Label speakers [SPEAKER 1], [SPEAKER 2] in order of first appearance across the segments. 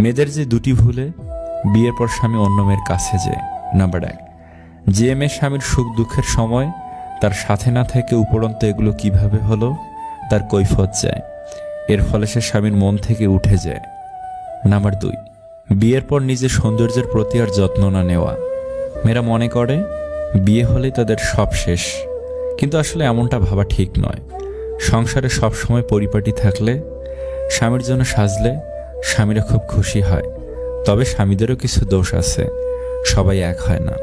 [SPEAKER 1] মেয়েদের যে দুটি ভুলে, বিয়ের পর স্বামী অন্য মেয়ের কাছে যায়। নাম্বার 1, যে মেয়ে স্বামীর সুখ দুঃখের সময় তার সাথে না থেকে উপরন্তু এগুলো কিভাবে হলো তার কৈফিয়ত যায়, এর ফলে সে স্বামীর মন থেকে উঠে যায়। নাম্বার 2, বিয়ের পর নিজের সৌন্দর্যের প্রতি আর যত্ন না নেওয়া। মেয়েরা মনে করে বিয়ে হলেই তাদের সব শেষ, কিন্তু আসলে এমনটা ভাবা ঠিক নয়। সংসারে সবসময় পরিপাটি থাকলে, স্বামীর জন্য সাজলে স্বামীরা খুব খুশি হয়। তবে স্বামীদেরও কিছু দোষ আছে, সবাই এক হয় না।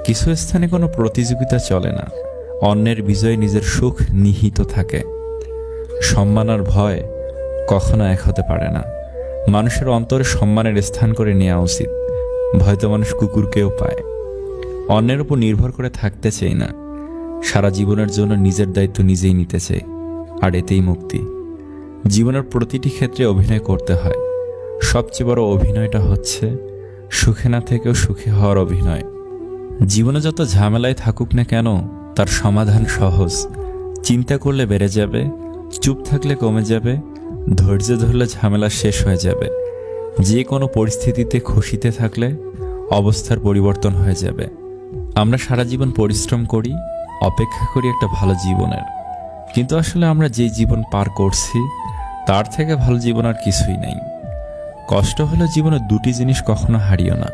[SPEAKER 1] কিছু স্থানে কোনো প্রতিযোগিতা চলে না, অন্যের বিজয়ে নিজের সুখ নিহিত থাকে। সম্মান আর ভয় কখনো এক হতে পারে না। মানুষের অন্তরে সম্মানের স্থান করে নেওয়া উচিত। ভয়তো মানুষ কুকুরকেও পায়। অন্যের উপর নির্ভর করে থাকতে চাই না, সারা জীবনের জন্য নিজের দায়িত্ব নিজেই নিতে চাই, আর এতেই মুক্তি। জীবনের প্রতিটি ক্ষেত্রে অভিনয় করতে হয়। সবচেয়ে বড় অভিনয়টা হচ্ছে সুখে না থেকেও সুখী হওয়ার অভিনয়। জীবনে যত ঝামেলায় থাকুক না কেন, তার সমাধান সহজ। চিন্তা করলে বেড়ে যাবে, চুপ থাকলে কমে যাবে, ধৈর্য ধরলে ঝামেলা শেষ হয়ে যাবে। যে কোনো পরিস্থিতিতে খুশিতে থাকলে অবস্থার পরিবর্তন হয়ে যাবে। আমরা সারা জীবন পরিশ্রম করি, অপেক্ষা করি একটা ভালো জীবনের, কিন্তু আসলে আমরা যেই জীবন পার করছি তার থেকে ভালো জীবন আর কিছুই নেই। কষ্ট হলে জীবনে দুটি জিনিস কখনো হারিও না।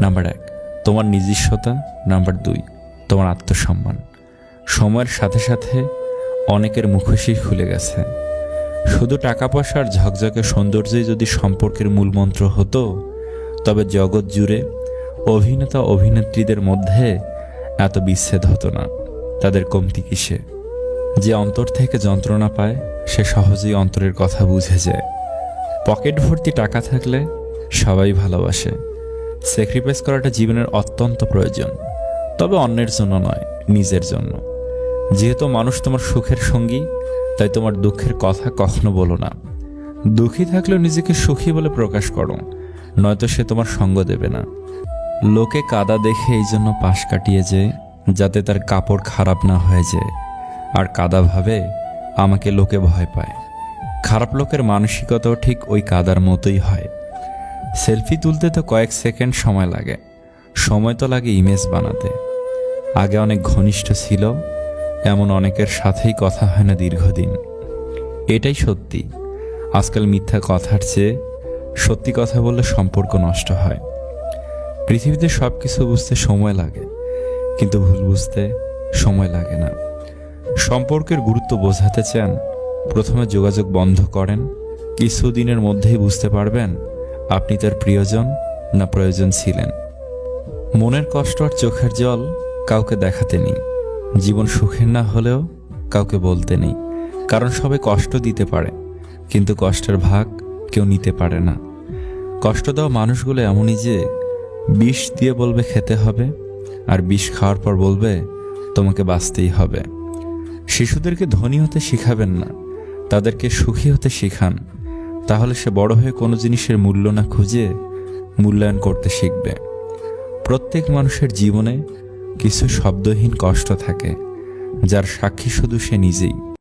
[SPEAKER 1] নাম্বার 1, তোমার নিজস্বতা। নাম্বার 2, তোমার আত্মসম্মান। সময়ের সাথে সাথে অনেকের মুখোশই খুলে গেছে। শুধু টাকা পয়সার ঝকঝকে সৌন্দর্যই যদি সম্পর্কের মূলমন্ত্র হতো, তবে জগৎ জুড়ে অভিনেতা অভিনেত্রীদের মধ্যে এত বিচ্ছেদ হতো না। তাদের কমতি কিসে? যে অন্তর থেকে যন্ত্রণা পায় সে সহজেই অন্তরের কথা বুঝে যায়। পকেট ভর্তি টাকা থাকলে সবাই ভালোবাসে। স্যাক্রিফাইস করাটা জীবনের অত্যন্ত প্রয়োজন, তবে অন্যের জন্য নয়, নিজের জন্য। যেহেতু মানুষ তোমার সুখের সঙ্গী, তাই তোমার দুঃখের কথা কখনো বলো না। দুঃখী থাকলেও নিজেকে সুখী বলে প্রকাশ করো, নয়তো সে তোমার সঙ্গ দেবে না। লোকে কাদা দেখে এই জন্য পাশ কাটিয়ে যায় যাতে তার কাপড় খারাপ না হয়ে যায়, আর কাদা ভাবে আমাকে লোকে ভয় পায়। খারাপ লোকের মানসিকতাও ঠিক ওই কাদার মতোই হয়। সেলফি তুলতে তো কয়েক সেকেন্ড সময় লাগে, সময় তো লাগে ইমেজ বানাতে। আগে অনেক ঘনিষ্ঠ ছিল এমন অনেকের সাথেই কথা হয় না দীর্ঘদিন। এটাই সত্যি। আজকাল মিথ্যা কথার চেয়ে সত্যি কথা বললে সম্পর্ক নষ্ট হয়। পৃথিবীতে সব কিছু বুঝতে সময় লাগে, কিন্তু ভুল বুঝতে সময় লাগে না। সম্পর্কের গুরুত্ব বোঝাতে চান, প্রথমে যোগাযোগ বন্ধ করেন। কিছুদিনের মধ্যেই বুঝতে পারবেন আপনি তার প্রিয়জন না প্রয়োজন ছিলেন। মনের কষ্ট আর চোখের জল কাউকে দেখাতে নেই। জীবন সুখের না হলেও কাউকে বলতে নেই, কারণ সবাই কষ্ট দিতে পারে, কিন্তু কষ্টের ভাগ কেউ নিতে পারে না। কষ্ট দেওয়া মানুষগুলো এমনই যে বিষ দিয়ে বলবে খেতে হবে, আর বিষ খাওয়ার পর বলবে তোমাকে বাঁচতেই হবে। শিশুদেরকে ধনী হতে শিখাবেন না, তাদেরকে সুখী হতে শিখান। তাহলে সে বড় হয়ে কোনো জিনিসের মূল্য না খুঁজে মূল্যায়ন করতে শিখবে। প্রত্যেক মানুষের জীবনে কিছু শব্দহীন কষ্ট থাকে, যার সাক্ষী শুধু সে নিজেই।